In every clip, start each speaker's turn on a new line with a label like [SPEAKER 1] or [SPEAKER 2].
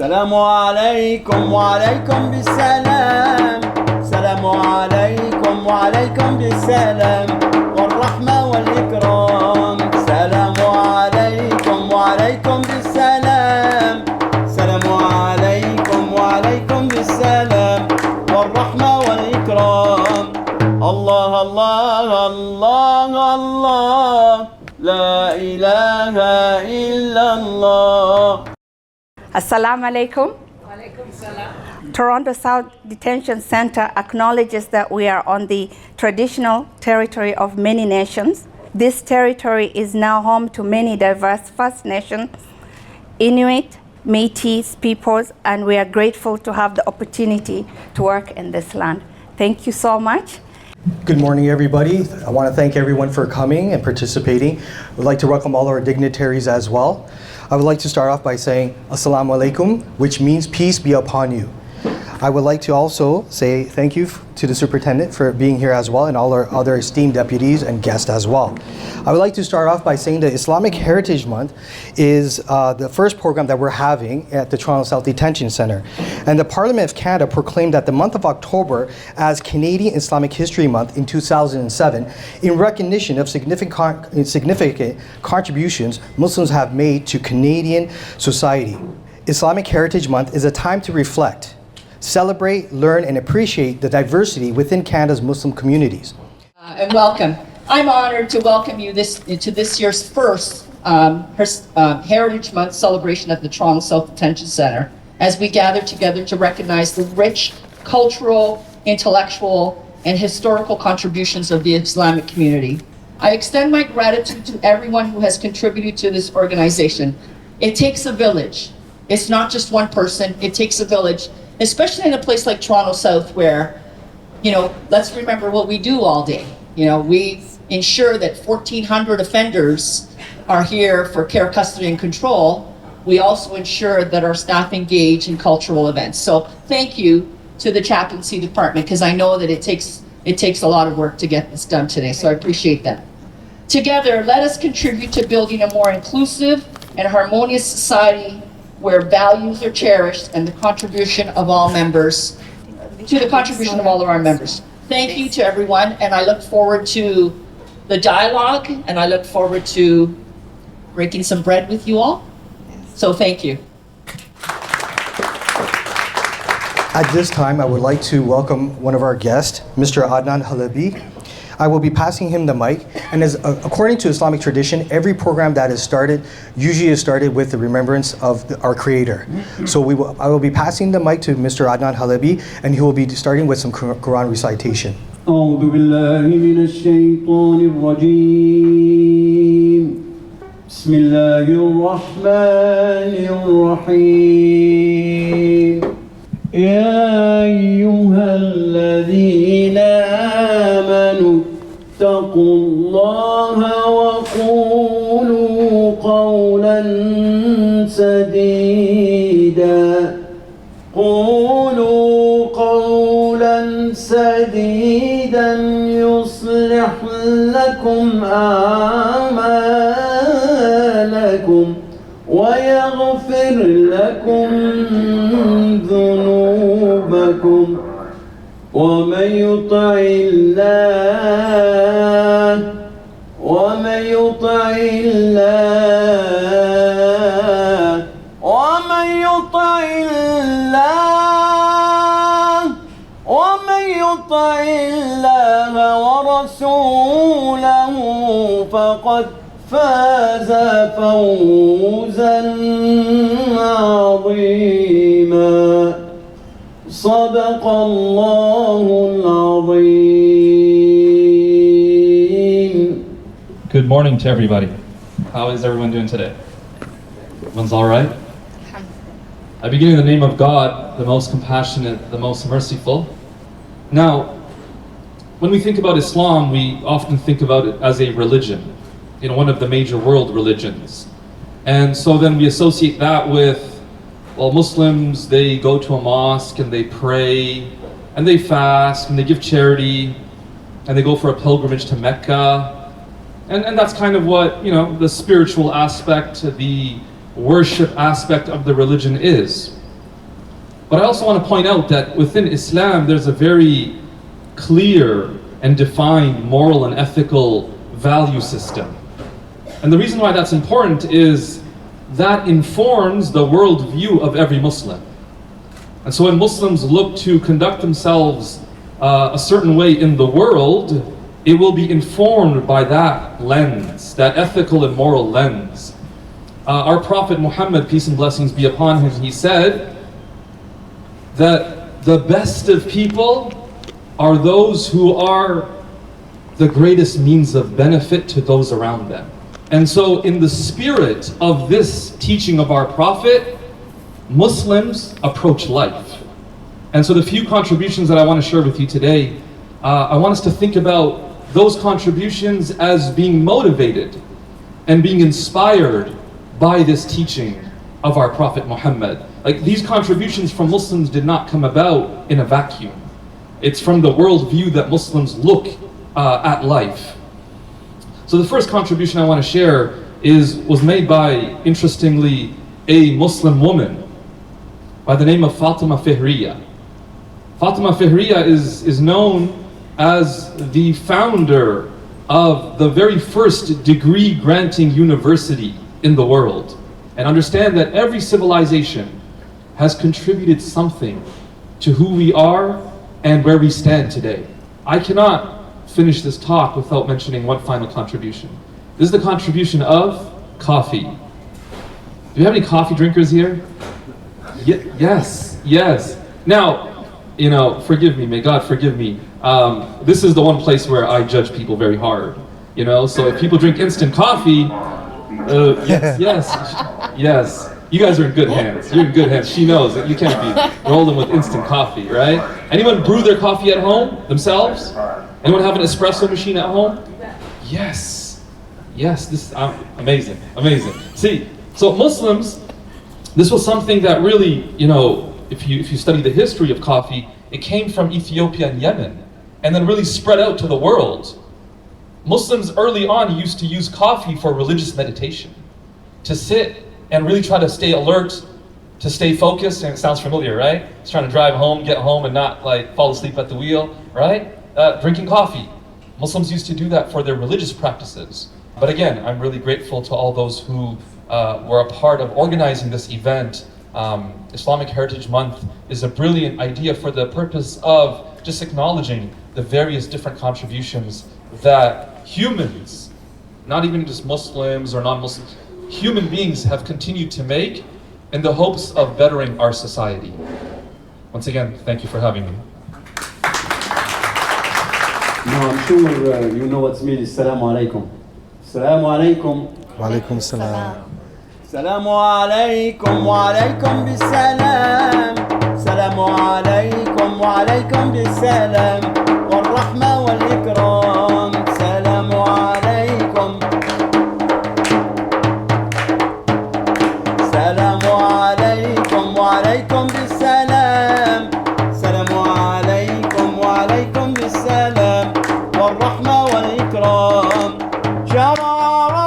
[SPEAKER 1] سلام عليكم وعليكم بالسلام سلام عليكم وعليكم بالسلام والرحمة والإكرام سلام عليكم وعليكم بالسلام سلام عليكم وعليكم بالسلام والرحمة والإكرام الله الله الله الله لا إله إلا الله.
[SPEAKER 2] Assalamu alaikum. Toronto South Detention Center acknowledges that we are on the traditional territory of many nations. This territory is now home to many diverse First Nations, Inuit, Métis peoples, and we are grateful to have the opportunity to work in this land. Thank you so much.
[SPEAKER 3] Good morning, everybody. I want to thank everyone for coming and participating. We'd like to welcome all our dignitaries as well. I would like to start off by saying Assalamu alaikum, which means peace be upon you. I would like to also say thank you to the superintendent for being here as well and all our other esteemed deputies and guests as well. I would like to start off by saying that Islamic Heritage Month is the first program that we're having at the Toronto South Detention Center. And the Parliament of Canada proclaimed that the month of October as Canadian Islamic History Month in 2007 in recognition of significant contributions Muslims have made to Canadian society. Islamic Heritage Month is a time to reflect, celebrate, learn, and appreciate the diversity within Canada's Muslim communities.
[SPEAKER 4] And welcome. I'm honored to welcome you to this year's first Heritage Month celebration at the Toronto South Detention Center as we gather together to recognize the rich cultural, intellectual, and historical contributions of the Islamic community. I extend my gratitude to everyone who has contributed to this organization. It takes a village. It's not just one person, it takes a village, especially in a place like Toronto South where, let's remember what we do all day. We ensure that 1,400 offenders are here for care, custody, and control. We also ensure that our staff engage in cultural events. So thank you to the chaplaincy department, because I know that it takes a lot of work to get this done today, so I appreciate that. Together, let us contribute to building a more inclusive and harmonious society where values are cherished and the contribution of all members, of our members. Thank you to everyone, and I look forward to the dialogue, and I look forward to breaking some bread with you all. So thank you.
[SPEAKER 3] At this time, I would like to welcome one of our guests, Mr. Adnan Halabi. I will be passing him the mic, and according to Islamic tradition, every program that is usually is started with the remembrance of our Creator. So I will be passing the mic to Mr. Adnan Halabi, and he will be starting with some Quran recitation.
[SPEAKER 5] أعوذ بالله من الشيطان الرجيم بسم الله الرحمن الرحيم يا أيها الذين آمنوا اتقوا الله وقولوا قولا سديدا يصلح لكم أعمالكم ويغفر لكم ذنوبكم ومن يطع الله ورسوله فقد فاز فوزا عظيما صدق الله العظيم.
[SPEAKER 6] Good morning to everybody. How is everyone doing today? Everyone's all right? I begin in the name of God, the most compassionate, the most merciful. Now, when we think about Islam, we often think about it as a religion, one of the major world religions. And so then we associate that with, well, Muslims, they go to a mosque and they pray and they fast and they give charity and they go for a pilgrimage to Mecca. And that's kind of what, the spiritual aspect, the worship aspect of the religion is. But I also want to point out that within Islam, there's a very clear and defined moral and ethical value system. And the reason why that's important is that informs the worldview of every Muslim. And so when Muslims look to conduct themselves a certain way in the world, it will be informed by that lens, that ethical and moral lens. Our Prophet Muhammad, peace and blessings be upon him, he said that the best of people are those who are the greatest means of benefit to those around them. And so in the spirit of this teaching of our Prophet, Muslims approach life. And so the few contributions that I want to share with you today, I want us to think about those contributions as being motivated and being inspired by this teaching of our Prophet Muhammad. Like, these contributions from Muslims did not come about in a vacuum. It's from the worldview that Muslims look at life. So the first contribution I want to share was made by, interestingly, a Muslim woman by the name of Fatima Fihriya. Fatima Fihriya is known as the founder of the very first degree granting university in the world. And understand that every civilization has contributed something to who we are and where we stand today. I cannot finish this talk without mentioning one final contribution. This is the contribution of coffee. Do you have any coffee drinkers here? Yes. Now, forgive me, may God forgive me. This is the one place where I judge people very hard. So if people drink instant coffee, yes. You guys are in good hands. You're in good hands. She knows that you can't be rolling with instant coffee, right? Anyone brew their coffee at home themselves? Anyone have an espresso machine at home? Yes. This is amazing. See, so Muslims, this was something that really, if you study the history of coffee, it came from Ethiopia and Yemen, and then really spread out to the world. Muslims early on used to use coffee for religious meditation, to sit and really try to stay alert, to stay focused. And it sounds familiar, right? It's trying to drive home, get home, and not fall asleep at the wheel, right? Drinking coffee. Muslims used to do that for their religious practices. But again, I'm really grateful to all those who were a part of organizing this event. Islamic Heritage Month is a brilliant idea for the purpose of just acknowledging the various different contributions that humans, not even just Muslims or non-Muslims, human beings have continued to make in the hopes of bettering our society. Once again, thank you for having me.
[SPEAKER 5] Now I'm sure you know what's mean. Assalamu alaikum. Assalamu alaikum.
[SPEAKER 3] Wa alaikum salam.
[SPEAKER 1] السلام عليكم وعليكم بالسلام السلام عليكم وعليكم بالسلام والرحمة والإكرام السلام عليكم السلام عليكم وعليكم بالسلام السلام عليكم وعليكم بالسلام والرحمة والإكرام شرع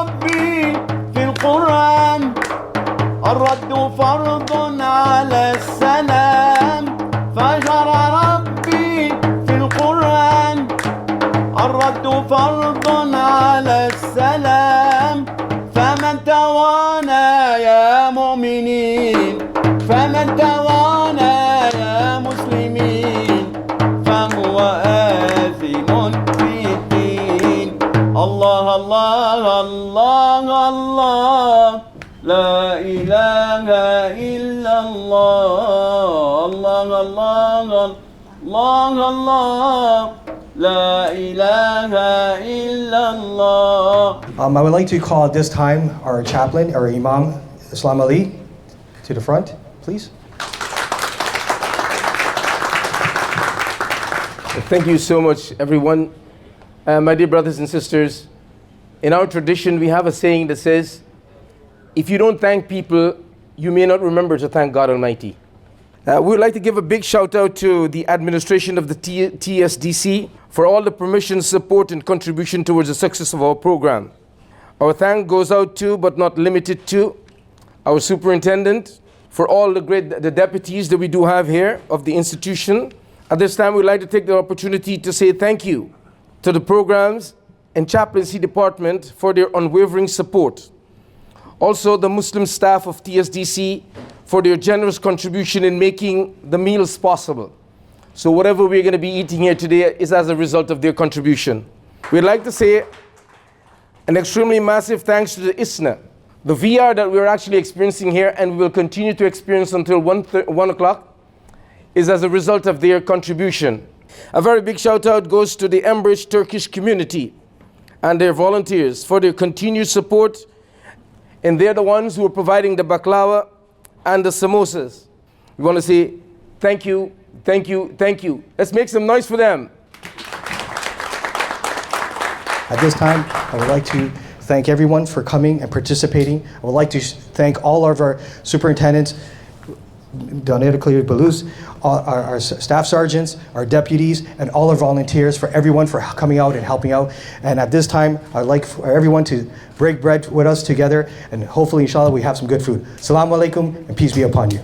[SPEAKER 1] ربي في القرآن الرد فرض على السلام فشرع ربي في القرآن الرد فرض على السلام فمن توانى يا مؤمنين فمن توانى يا مسلمين فهو آثم في الدين الله الله الله الله لا إله إلا الله الله الله الله الله لا إله إلا الله.
[SPEAKER 3] I would like to call at this time our chaplain, our Imam, Islam Ali, to the front, please.
[SPEAKER 7] Thank you so much, everyone. My dear brothers and sisters, in our tradition, we have a saying that says, if you don't thank people, you may not remember to thank God Almighty. We would like to give a big shout out to the administration of the Tsdc for all the permission, support, and contribution towards the success of our program. Our thank goes out to, but not limited to, our superintendent, for all the deputies that we do have here of the institution. At this time, we'd like to take the opportunity to say thank you to the programs and chaplaincy department for their unwavering support. Also, the Muslim staff of Tsdc for their generous contribution in making the meals possible. So whatever we're going to be eating here today is as a result of their contribution. We'd like to say an extremely massive thanks to the ISNA. The VR that we're actually experiencing here and we will continue to experience until 1 o'clock is as a result of their contribution. A very big shout out goes to the Embridge Turkish community and their volunteers for their continued support, and they're the ones who are providing the baklava and the samosas. We want to say thank you, thank you, thank you. Let's make some noise for them.
[SPEAKER 3] At this time, I would like to thank everyone for coming and participating. I would like to thank all of our superintendents, Donatilla Balus, our staff sergeants, our deputies, and all our volunteers, for everyone for coming out and helping out. And at this time, I'd like for everyone to break bread with us together, and hopefully, inshallah, we have some good food. Assalamu alaikum, and peace be upon you.